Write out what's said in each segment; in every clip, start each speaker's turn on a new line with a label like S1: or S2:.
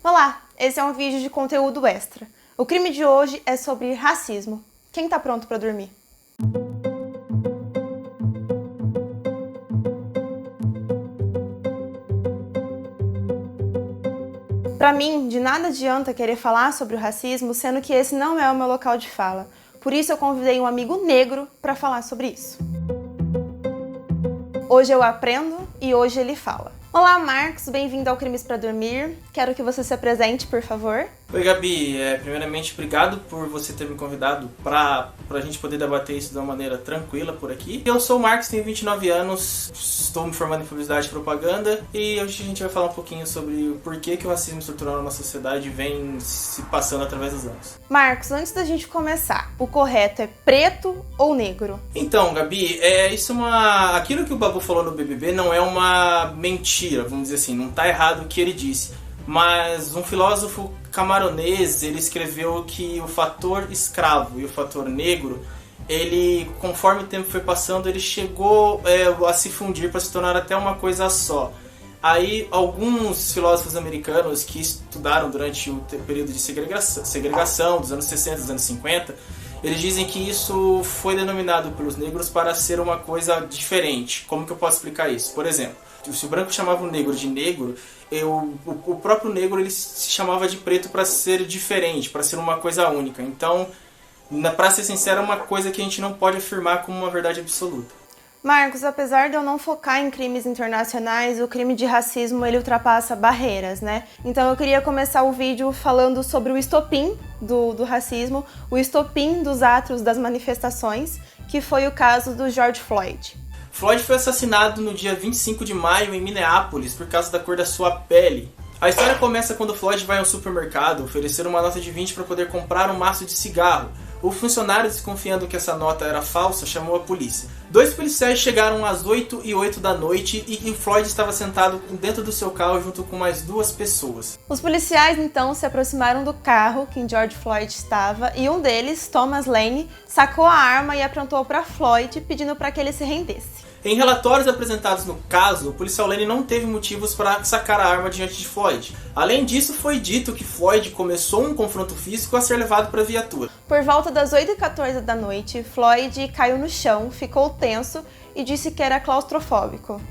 S1: Olá, esse é um vídeo de conteúdo extra. O crime de hoje é sobre racismo. Quem tá pronto pra dormir? Pra mim, de nada adianta querer falar sobre o racismo, sendo que esse não é o meu local de fala. Por isso eu convidei um amigo negro pra falar sobre isso. Hoje eu aprendo e hoje ele fala. Olá, Marcos, bem-vindo ao Crimes pra Dormir. Quero que você se apresente, por favor.
S2: Oi, Gabi. Primeiramente, obrigado por você ter me convidado pra gente poder debater isso de uma maneira tranquila por aqui. Eu sou o Marcos, tenho 29 anos, estou me formando em publicidade e propaganda e hoje a gente vai falar um pouquinho sobre o porquê que o racismo estrutural na nossa sociedade vem se passando através dos anos.
S1: Marcos, antes da gente começar, o correto é preto ou negro?
S2: Então, Gabi, aquilo que o Babu falou no BBB não é uma mentira, vamos dizer assim, não tá errado o que ele disse. Mas um filósofo camaronês, ele escreveu que o fator escravo e o fator negro, ele, conforme o tempo foi passando, ele chegou a se fundir para se tornar até uma coisa só. Aí, alguns filósofos americanos que estudaram durante o período de segregação dos anos 60 dos anos 50, eles dizem que isso foi denominado pelos negros para ser uma coisa diferente. Como que eu posso explicar isso? Por exemplo, se o branco chamava o negro de negro, o próprio negro ele se chamava de preto para ser diferente, para ser uma coisa única. Então, para ser sincero, é uma coisa que a gente não pode afirmar como uma verdade absoluta.
S1: Marcos, apesar de eu não focar em crimes internacionais, o crime de racismo ele ultrapassa barreiras, né? Então eu queria começar o vídeo falando sobre o estopim do racismo, o estopim dos atos das manifestações, que foi o caso do George Floyd.
S2: Floyd foi assassinado no dia 25 de maio em Minneapolis por causa da cor da sua pele. A história começa quando Floyd vai ao supermercado oferecer uma nota de 20 para poder comprar um maço de cigarro. O funcionário, desconfiando que essa nota era falsa, chamou a polícia. 2 policiais chegaram às 8h08 da noite e Floyd estava sentado dentro do seu carro junto com mais 2 pessoas.
S1: Os policiais então se aproximaram do carro que George Floyd estava e um deles, Thomas Lane, sacou a arma e apontou para Floyd, pedindo para que ele se rendesse.
S2: Em relatórios apresentados no caso, o policial Lane não teve motivos para sacar a arma diante de Floyd. Além disso, foi dito que Floyd começou um confronto físico a ser levado para a viatura.
S1: Por volta das 8h14 da noite, Floyd caiu no chão, ficou tenso e disse que era claustrofóbico.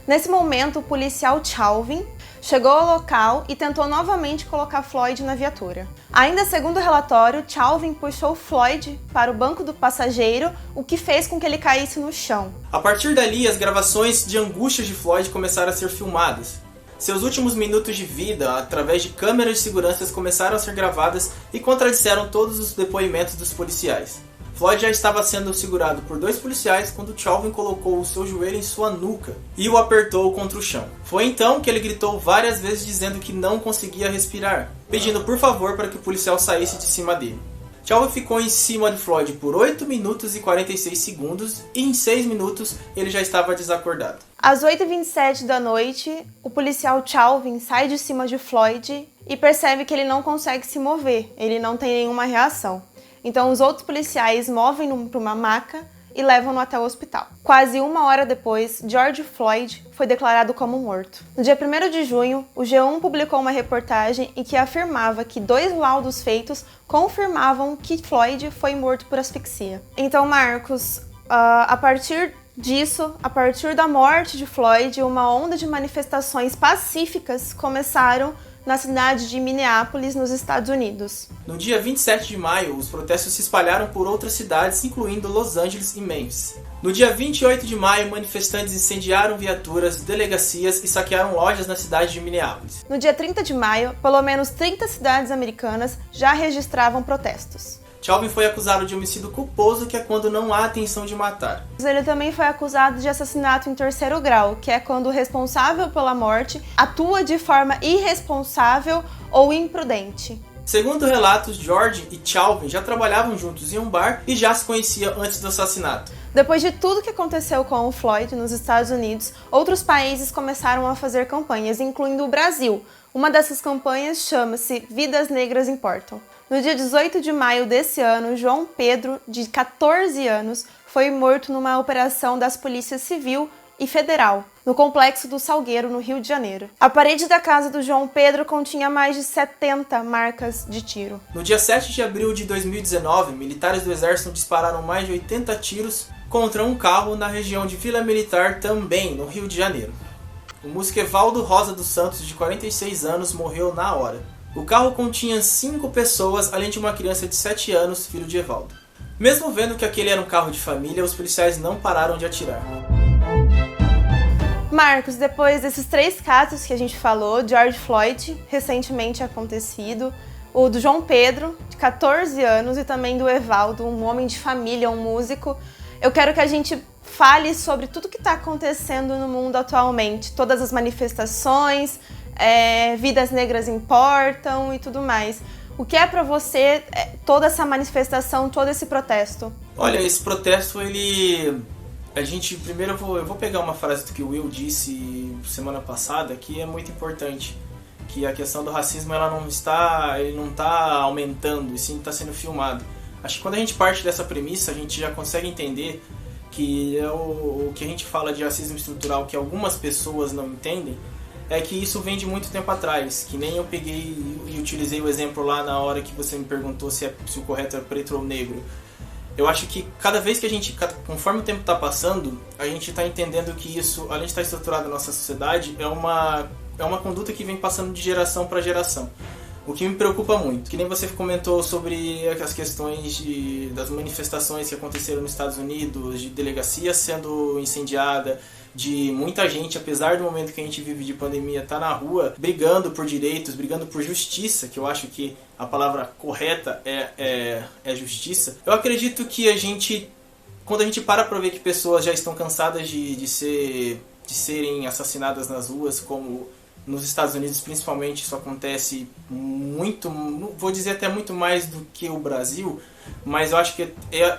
S1: Nesse momento, o policial Chauvin chegou ao local e tentou novamente colocar Floyd na viatura. Ainda segundo o relatório, Chauvin puxou Floyd para o banco do passageiro, o que fez com que ele caísse no chão.
S2: A partir dali, as gravações de angústias de Floyd começaram a ser filmadas. Seus últimos minutos de vida, através de câmeras de segurança, começaram a ser gravadas e contradisseram todos os depoimentos dos policiais. Floyd já estava sendo segurado por 2 policiais quando Chauvin colocou o seu joelho em sua nuca e o apertou contra o chão. Foi então que ele gritou várias vezes dizendo que não conseguia respirar, pedindo por favor para que o policial saísse de cima dele. Chauvin ficou em cima de Floyd por 8 minutos e 46 segundos e em 6 minutos ele já estava desacordado.
S1: Às 8h27 da noite, o policial Chauvin sai de cima de Floyd e percebe que ele não consegue se mover, ele não tem nenhuma reação. Então os outros policiais movem-no para uma maca e levam-no até o hospital. Quase 1 hora depois, George Floyd foi declarado como morto. No dia 1º de junho, o G1 publicou uma reportagem em que afirmava que 2 laudos feitos confirmavam que Floyd foi morto por asfixia. Então, Marcos, a partir disso, a partir da morte de Floyd, uma onda de manifestações pacíficas começaram na cidade de Minneapolis, nos Estados Unidos.
S2: No dia 27 de maio, os protestos se espalharam por outras cidades, incluindo Los Angeles e Memphis. No dia 28 de maio, manifestantes incendiaram viaturas, delegacias e saquearam lojas na cidade de Minneapolis.
S1: No dia 30 de maio, pelo menos 30 cidades americanas já registravam protestos.
S2: Chauvin foi acusado de homicídio culposo, que é quando não há intenção de matar.
S1: Ele também foi acusado de assassinato em 3º grau, que é quando o responsável pela morte atua de forma irresponsável ou imprudente.
S2: Segundo relatos, George e Chauvin já trabalhavam juntos em um bar e já se conheciam antes do assassinato.
S1: Depois de tudo que aconteceu com o Floyd nos Estados Unidos, outros países começaram a fazer campanhas, incluindo o Brasil. Uma dessas campanhas chama-se Vidas Negras Importam. No dia 18 de maio desse ano, João Pedro, de 14 anos, foi morto numa operação das polícias civil e Federal, no Complexo do Salgueiro, no Rio de Janeiro. A parede da casa do João Pedro continha mais de 70 marcas de tiro.
S2: No dia 7 de abril de 2019, militares do Exército dispararam mais de 80 tiros contra um carro na região de Vila Militar, também no Rio de Janeiro. O músico Evaldo Rosa dos Santos, de 46 anos, morreu na hora. O carro continha 5 pessoas, além de uma criança de 7 anos, filho de Evaldo. Mesmo vendo que aquele era um carro de família, os policiais não pararam de atirar.
S1: Marcos, depois desses 3 casos que a gente falou, George Floyd, recentemente acontecido, o do João Pedro, de 14 anos, e também do Evaldo, um homem de família, um músico, eu quero que a gente fale sobre tudo que está acontecendo no mundo atualmente, todas as manifestações, vidas negras importam e tudo mais. O que é para você toda essa manifestação, todo esse protesto?
S2: Olha, esse protesto, primeiro eu vou pegar uma frase que o Will disse semana passada, que é muito importante, que a questão do racismo ele não está aumentando, e sim está sendo filmado. Acho que quando a gente parte dessa premissa, a gente já consegue entender que o que a gente fala de racismo estrutural, que algumas pessoas não entendem, é que isso vem de muito tempo atrás, que nem eu peguei e utilizei o exemplo lá na hora que você me perguntou se o correto é preto ou negro. Eu acho que cada vez que conforme o tempo está passando, a gente está entendendo que isso, além de estar estruturado na nossa sociedade, é uma conduta que vem passando de geração para geração. O que me preocupa muito, que nem você comentou sobre as questões das manifestações que aconteceram nos Estados Unidos, de delegacia sendo incendiada, de muita gente, apesar do momento que a gente vive de pandemia, estar na rua brigando por direitos, brigando por justiça, que eu acho que a palavra correta é justiça. Eu acredito que quando a gente para ver que pessoas já estão cansadas de serem assassinadas nas ruas, como nos Estados Unidos principalmente, isso acontece muito, vou dizer até muito mais do que o Brasil, mas eu acho que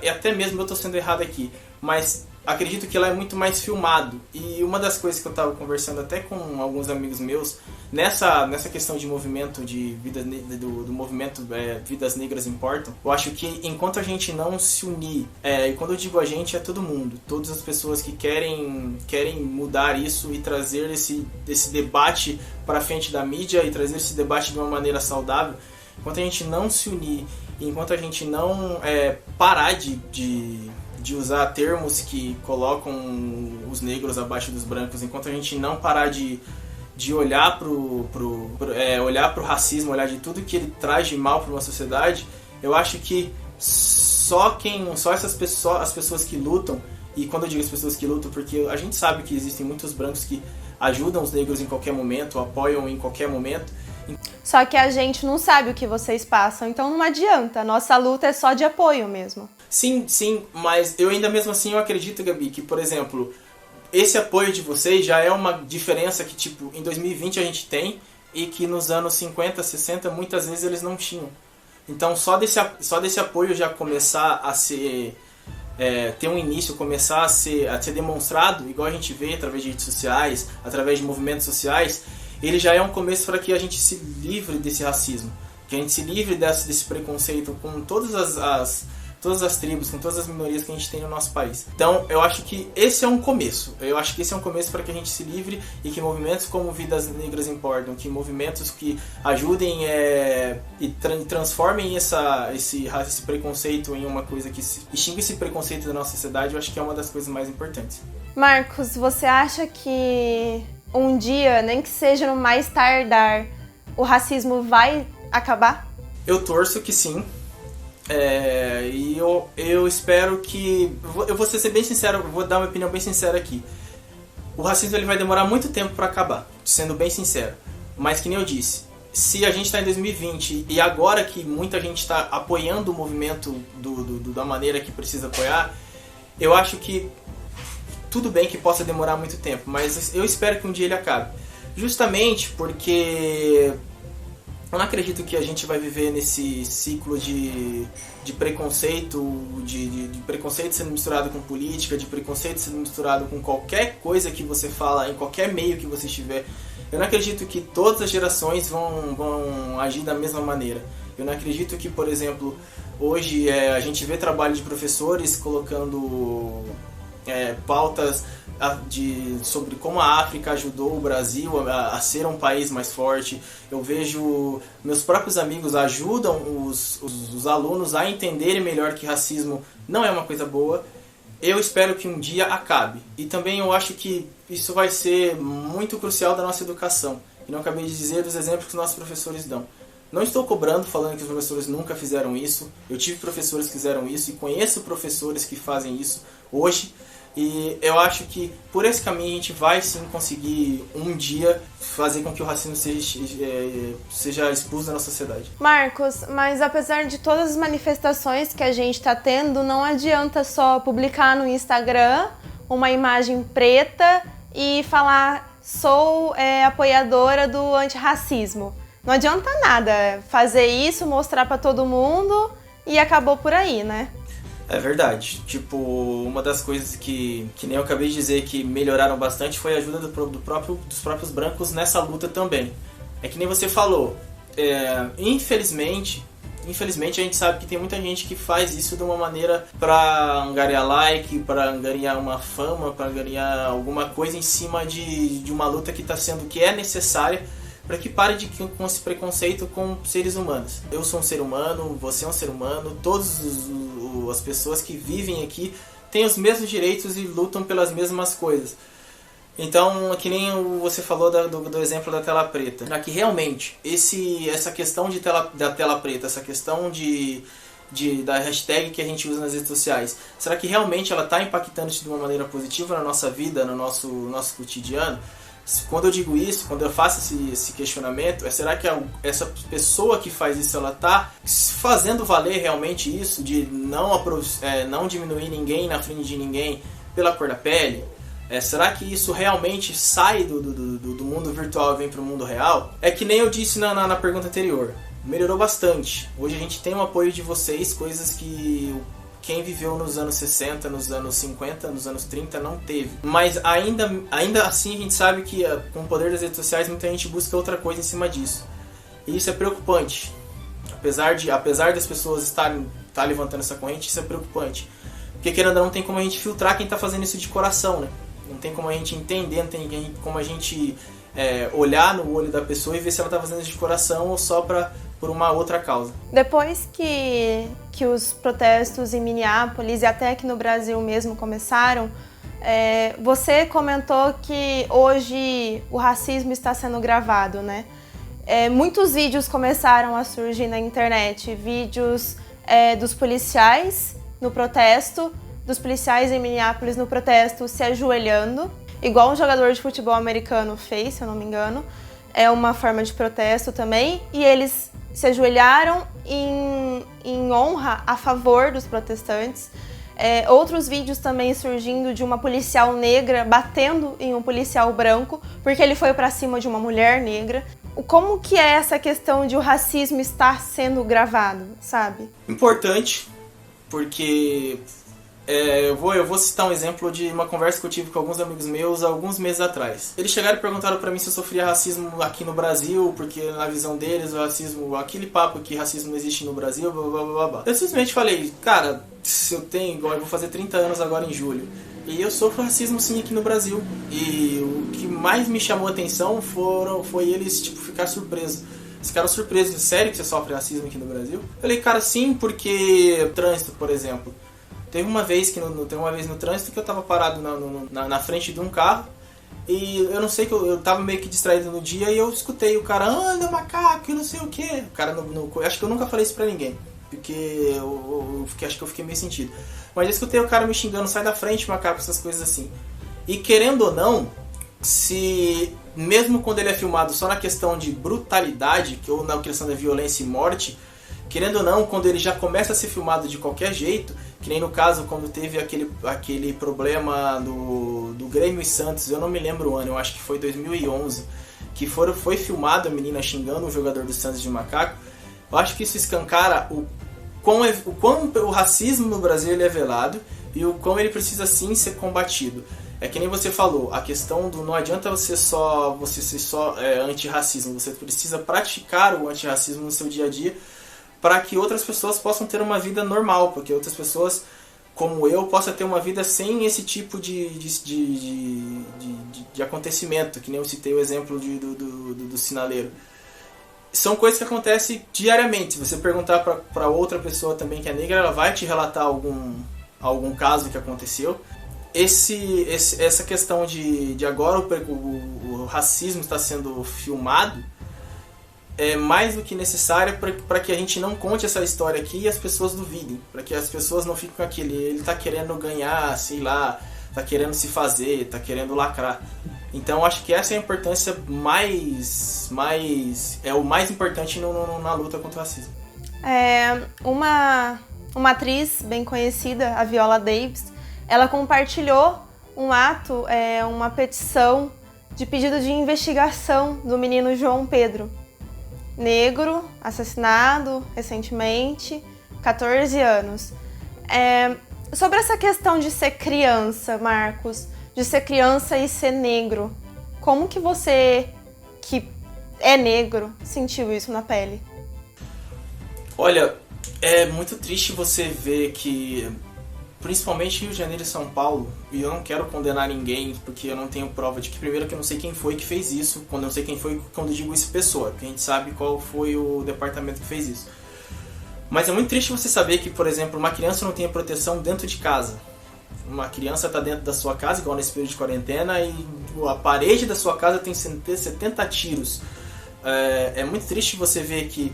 S2: até mesmo eu estou sendo errado aqui, mas acredito que lá é muito mais filmado. E uma das coisas que eu estava conversando até com alguns amigos meus, nessa questão de movimento do movimento Vidas Negras Importam, eu acho que enquanto a gente não se unir, e quando eu digo a gente, é todo mundo, todas as pessoas que querem mudar isso e trazer esse debate para frente da mídia e trazer esse debate de uma maneira saudável, enquanto a gente não se unir, enquanto a gente não parar de usar termos que colocam os negros abaixo dos brancos, enquanto a gente não parar de olhar olhar pro racismo, olhar de tudo que ele traz de mal para uma sociedade, eu acho que só as pessoas que lutam, e quando eu digo as pessoas que lutam, porque a gente sabe que existem muitos brancos que ajudam os negros em qualquer momento, apoiam em qualquer momento.
S1: Só que a gente não sabe o que vocês passam, então não adianta, nossa luta é só de apoio mesmo.
S2: Sim, mas eu ainda mesmo assim eu acredito, Gabi, que, por exemplo, esse apoio de vocês já é uma diferença que, tipo, em 2020 a gente tem e que nos anos 50, 60, muitas vezes eles não tinham. Então, só desse apoio já começar a ser... ter um início, começar a ser demonstrado, igual a gente vê através de redes sociais, através de movimentos sociais, ele já é um começo para que a gente se livre desse racismo, que a gente se livre desse preconceito com todas as tribos, com todas as minorias que a gente tem no nosso país. Então, eu acho que esse é um começo. Eu acho que esse é um começo para que a gente se livre e que movimentos como Vidas Negras Importam, que movimentos que ajudem e transformem esse preconceito em uma coisa que extingue esse preconceito da nossa sociedade, eu acho que é uma das coisas mais importantes.
S1: Marcos, você acha que um dia, nem que seja no mais tardar, o racismo vai acabar?
S2: Eu torço que sim. E eu espero que... Eu vou ser bem sincero, vou dar uma opinião bem sincera aqui. O racismo ele vai demorar muito tempo para acabar, sendo bem sincero. Mas que nem eu disse, se a gente está em 2020 e agora que muita gente está apoiando o movimento da maneira que precisa apoiar, eu acho que tudo bem que possa demorar muito tempo, mas eu espero que um dia ele acabe. Justamente porque... eu não acredito que a gente vai viver nesse ciclo de preconceito, de preconceito sendo misturado com política, de preconceito sendo misturado com qualquer coisa que você fala, em qualquer meio que você estiver. Eu não acredito que todas as gerações vão agir da mesma maneira. Eu não acredito que, por exemplo, hoje a gente vê trabalho de professores colocando pautas sobre como a África ajudou o Brasil a ser um país mais forte. Eu vejo meus próprios amigos ajudam os alunos a entenderem melhor que racismo não é uma coisa boa. Eu espero que um dia acabe. E também eu acho que isso vai ser muito crucial da nossa educação. E não acabei de dizer dos exemplos que os nossos professores dão. Não estou cobrando, falando que os professores nunca fizeram isso. Eu tive professores que fizeram isso e conheço professores que fazem isso hoje. E eu acho que por esse caminho a gente vai sim conseguir um dia fazer com que o racismo seja expulso da nossa sociedade.
S1: Marcos, mas apesar de todas as manifestações que a gente está tendo, não adianta só publicar no Instagram uma imagem preta e falar sou apoiadora do antirracismo. Não adianta nada fazer isso, mostrar para todo mundo e acabou por aí, né?
S2: É verdade. Tipo, uma das coisas que nem eu acabei de dizer que melhoraram bastante foi a ajuda dos próprios brancos nessa luta também. É que nem você falou, infelizmente a gente sabe que tem muita gente que faz isso de uma maneira para angariar like, para angariar uma fama, para angariar alguma coisa em cima de uma luta que é necessária para que pare com esse preconceito com seres humanos. Eu sou um ser humano, você é um ser humano, todas as pessoas que vivem aqui têm os mesmos direitos e lutam pelas mesmas coisas. Então, que nem você falou do exemplo da tela preta. Será que realmente essa questão da tela preta, essa questão da hashtag que a gente usa nas redes sociais, será que realmente ela está impactando de uma maneira positiva na nossa vida, no nosso cotidiano? Quando eu digo isso, quando eu faço esse questionamento, será que essa pessoa que faz isso, ela está fazendo valer realmente isso, de não diminuir ninguém na frente de ninguém pela cor da pele? Será que isso realmente sai do mundo virtual e vem para o mundo real? É que nem eu disse na pergunta anterior, melhorou bastante. Hoje a gente tem o apoio de vocês, coisas que quem viveu nos anos 60, nos anos 50, nos anos 30 não teve. Mas ainda assim a gente sabe que com o poder das redes sociais muita gente busca outra coisa em cima disso. E isso é preocupante. Apesar das pessoas estarem levantando essa corrente, isso é preocupante. Porque querendo ou não, tem como a gente filtrar quem está fazendo isso de coração, né? Não tem como a gente entender, não tem como a gente olhar no olho da pessoa e ver se ela está fazendo isso de coração ou só por uma outra causa.
S1: Depois que os protestos em Minneapolis e até aqui no Brasil mesmo começaram, você comentou que hoje o racismo está sendo gravado, né? Muitos vídeos começaram a surgir na internet, vídeos dos policiais no protesto, dos policiais em Minneapolis no protesto se ajoelhando, igual um jogador de futebol americano fez, se eu não me engano. É uma forma de protesto também, e eles se ajoelharam em honra a favor dos protestantes. Outros vídeos também surgindo de uma policial negra batendo em um policial branco, porque ele foi para cima de uma mulher negra. Como que é essa questão de o racismo estar sendo gravado, sabe?
S2: Importante, porque eu vou citar um exemplo de uma conversa que eu tive com alguns amigos meus há alguns meses atrás. Eles chegaram e perguntaram pra mim se eu sofria racismo aqui no Brasil, porque na visão deles o racismo, aquele papo que racismo não existe no Brasil, blá blá blá blá. Eu simplesmente falei, cara, se eu vou fazer 30 anos agora em julho, e eu sofro racismo sim aqui no Brasil. E o que mais me chamou a atenção foi eles ficar surpresos. Eles ficaram surpresos, sério que você sofre racismo aqui no Brasil? Eu falei, cara, sim, porque trânsito, por exemplo. Teve uma vez no trânsito que eu tava parado na frente de um carro e eu não sei, que eu tava meio que distraído no dia e eu escutei o cara, anda macaco, e não sei o que. O cara, acho que eu nunca falei isso pra ninguém, porque acho que eu fiquei meio sentido. Mas eu escutei o cara me xingando, sai da frente macaco, essas coisas assim. E querendo ou não, mesmo quando ele é filmado só na questão de brutalidade, ou na questão da violência e morte, querendo ou não, quando ele já começa a ser filmado de qualquer jeito, que nem no caso quando teve aquele problema do Grêmio e Santos, eu não me lembro o ano, eu acho que foi 2011, que foi filmado a menina xingando o jogador do Santos de macaco. Eu acho que isso escancara o quão o racismo no Brasil ele é velado e o quão ele precisa sim ser combatido. É que nem você falou, a questão não adianta você ser só antirracismo, você precisa praticar o antirracismo no seu dia a dia para que outras pessoas possam ter uma vida normal, porque outras pessoas como eu possa ter uma vida sem esse tipo de acontecimento, que nem eu citei o exemplo do sinaleiro. São coisas que acontecem diariamente. Se você perguntar para outra pessoa também que é negra, ela vai te relatar algum caso que aconteceu. Essa questão de agora o racismo está sendo filmado é mais do que necessário para que a gente não conte essa história aqui e as pessoas duvidem, para que as pessoas não fiquem com aquele, ele está querendo ganhar, sei lá, está querendo se fazer, está querendo lacrar. Então acho que essa é a importância é o mais importante na luta contra o racismo.
S1: Uma atriz bem conhecida, a Viola Davis, ela compartilhou um ato, uma petição de pedido de investigação do menino João Pedro, negro, assassinado recentemente, 14 anos. Sobre essa questão de ser criança, Marcos, de ser criança e ser negro, como que você, que é negro, sentiu isso na pele?
S2: Olha, é muito triste você ver que, principalmente Rio de Janeiro e São Paulo, e eu não quero condenar ninguém, porque eu não tenho prova de que, primeiro, que eu não sei quem foi que fez isso, quando eu sei quem foi, quando eu digo isso pessoa, porque a gente sabe qual foi o departamento que fez isso. Mas é muito triste você saber que, por exemplo, uma criança não tem proteção dentro de casa. Uma criança está dentro da sua casa, igual nesse período de quarentena, e a parede da sua casa tem 70 tiros. É muito triste você ver que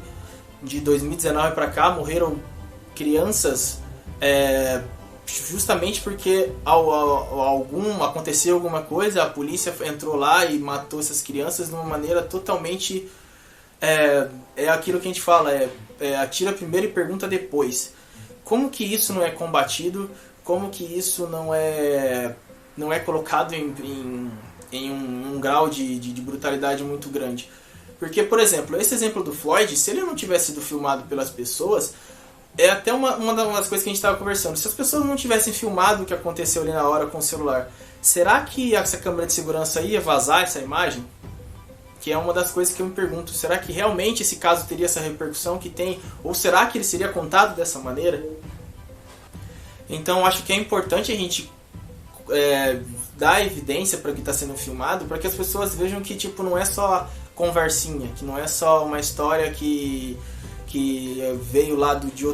S2: de 2019 para cá morreram crianças justamente porque aconteceu alguma coisa, a polícia entrou lá e matou essas crianças de uma maneira totalmente... É aquilo que a gente fala, atira primeiro e pergunta depois. Como que isso não é combatido? Como que isso não é colocado em um grau de brutalidade muito grande? Porque, por exemplo, esse exemplo do Floyd, se ele não tivesse sido filmado pelas pessoas, é até uma das coisas que a gente estava conversando. Se as pessoas não tivessem filmado o que aconteceu ali na hora com o celular, será que essa câmera de segurança ia vazar essa imagem? Que é uma das coisas que eu me pergunto. Será que realmente esse caso teria essa repercussão que tem? Ou será que ele seria contado dessa maneira? Então acho que é importante a gente dar evidência para o que está sendo filmado, para que as pessoas vejam que tipo, não é só conversinha, que não é só uma história que veio lá de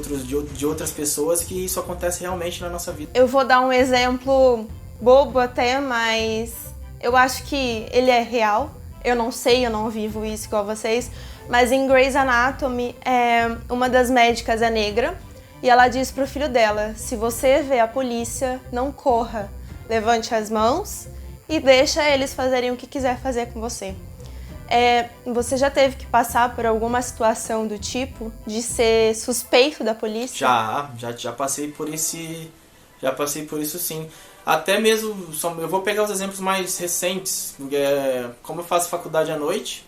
S2: outras pessoas, que isso acontece realmente na nossa vida.
S1: Eu vou dar um exemplo bobo até, mas eu acho que ele é real. Eu não sei, eu não vivo isso igual vocês, mas em Grey's Anatomy, uma das médicas é negra e ela diz pro filho dela: se você vê a polícia, não corra, levante as mãos e deixa eles fazerem o que quiser fazer com você. Você já teve que passar por alguma situação do tipo de ser suspeito da polícia?
S2: Já passei por isso sim. Até mesmo, eu vou pegar os exemplos mais recentes. Como eu faço faculdade à noite,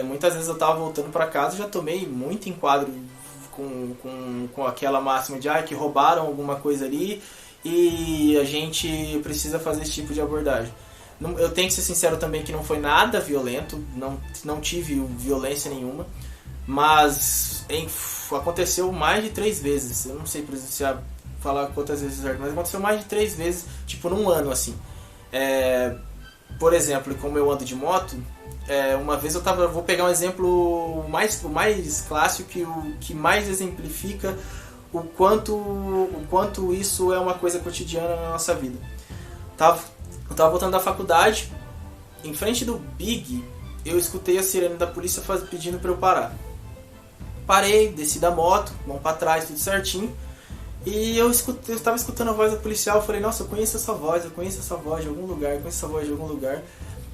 S2: muitas vezes eu estava voltando para casa e já tomei muito enquadro com aquela máxima de que roubaram alguma coisa ali e a gente precisa fazer esse tipo de abordagem. Eu tenho que ser sincero também que não foi nada violento, não tive violência nenhuma, mas aconteceu mais de 3 vezes. Eu não sei se falar quantas vezes certo, mas aconteceu mais de 3 vezes, tipo num ano assim. Por exemplo, como eu ando de moto, uma vez vou pegar um exemplo o mais clássico, que mais exemplifica o quanto isso é uma coisa cotidiana na nossa vida. Eu tava voltando da faculdade, em frente do Big, eu escutei a sirene da polícia pedindo para eu parar. Parei, desci da moto, mão para trás, tudo certinho. E eu estava escutando a voz da policial, eu falei: nossa, eu conheço essa voz de algum lugar,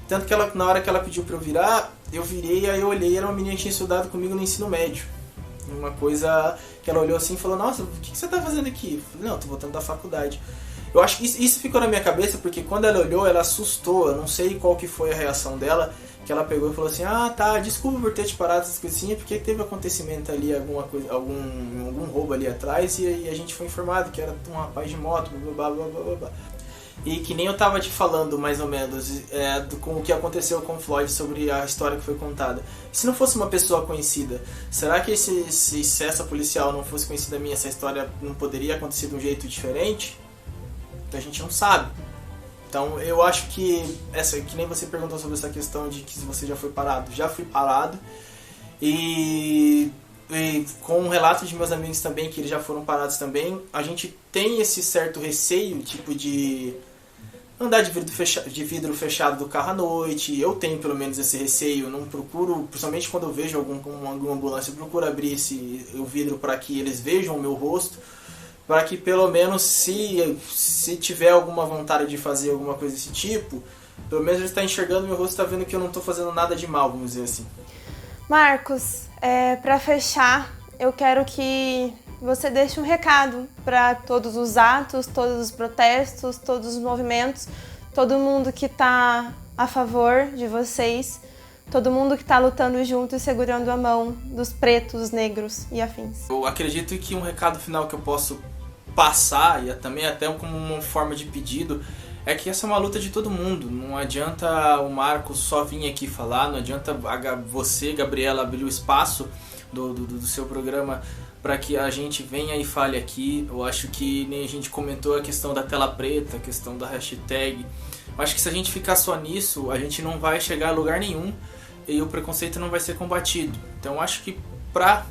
S2: Tanto que na hora que ela pediu pra eu virar, eu virei, aí eu olhei, era uma menina que tinha estudado comigo no ensino médio. Uma coisa que ela olhou assim e falou: nossa, o que você tá fazendo aqui? Eu falei: não, tô voltando da faculdade. Eu acho que isso ficou na minha cabeça, porque quando ela olhou, ela assustou, eu não sei qual que foi a reação dela, que ela pegou e falou assim: tá, desculpa por ter te parado essas coisinhas, porque teve acontecimento ali, algum roubo ali atrás, e a gente foi informado que era um rapaz de moto, blá blá blá blá blá. E que nem eu tava te falando, mais ou menos, com o que aconteceu com o Floyd, sobre a história que foi contada. Se não fosse uma pessoa conhecida, será que se essa policial não fosse conhecida minha, essa história não poderia acontecer de um jeito diferente? Então a gente não sabe. Então eu acho que nem você perguntou sobre essa questão de que se você já foi parado. Já fui parado. E com um relato de meus amigos também, que eles já foram parados também, a gente tem esse certo receio, tipo de andar de vidro fechado do carro à noite. Eu tenho pelo menos esse receio, não procuro, principalmente quando eu vejo alguma ambulância, eu procuro abrir o vidro para que eles vejam o meu rosto, para que pelo menos se tiver alguma vontade de fazer alguma coisa desse tipo, pelo menos ele está enxergando meu rosto, está vendo que eu não estou fazendo nada de mal, vamos dizer assim.
S1: Marcos, para fechar, eu quero que você deixe um recado para todos os atos, todos os protestos, todos os movimentos, todo mundo que está a favor de vocês, todo mundo que está lutando junto e segurando a mão dos pretos, negros e afins.
S2: Eu acredito que um recado final que eu posso passar, e também até como uma forma de pedido, é que essa é uma luta de todo mundo. Não adianta o Marcos só vir aqui falar, não adianta você, Gabriela, abrir o espaço do seu programa para que a gente venha e fale aqui. Eu acho que nem a gente comentou a questão da tela preta, a questão da hashtag. Eu acho que se a gente ficar só nisso, a gente não vai chegar a lugar nenhum e o preconceito não vai ser combatido. Então eu acho que para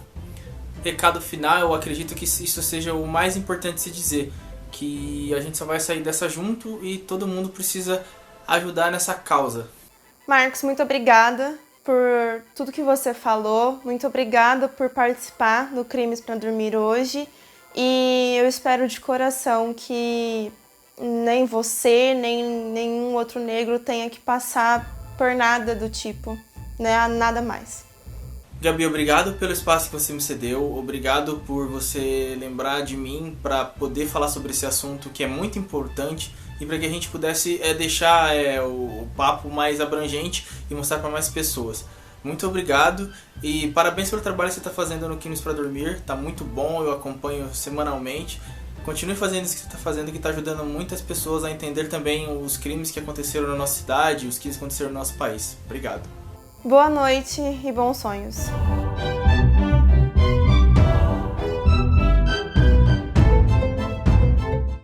S2: recado final, eu acredito que isso seja o mais importante de se dizer, que a gente só vai sair dessa junto e todo mundo precisa ajudar nessa causa.
S1: Marcos, muito obrigada por tudo que você falou, muito obrigada por participar do Crimes para Dormir hoje, e eu espero de coração que nem você, nem nenhum outro negro tenha que passar por nada do tipo, né? Nada mais.
S2: Gabi, obrigado pelo espaço que você me cedeu, obrigado por você lembrar de mim para poder falar sobre esse assunto que é muito importante e para que a gente pudesse deixar o papo mais abrangente e mostrar para mais pessoas. Muito obrigado e parabéns pelo trabalho que você está fazendo no Crimes para Dormir, tá muito bom, eu acompanho semanalmente. Continue fazendo isso que você está fazendo, que está ajudando muitas pessoas a entender também os crimes que aconteceram na nossa cidade, os crimes que aconteceram no nosso país. Obrigado.
S1: Boa noite e bons sonhos.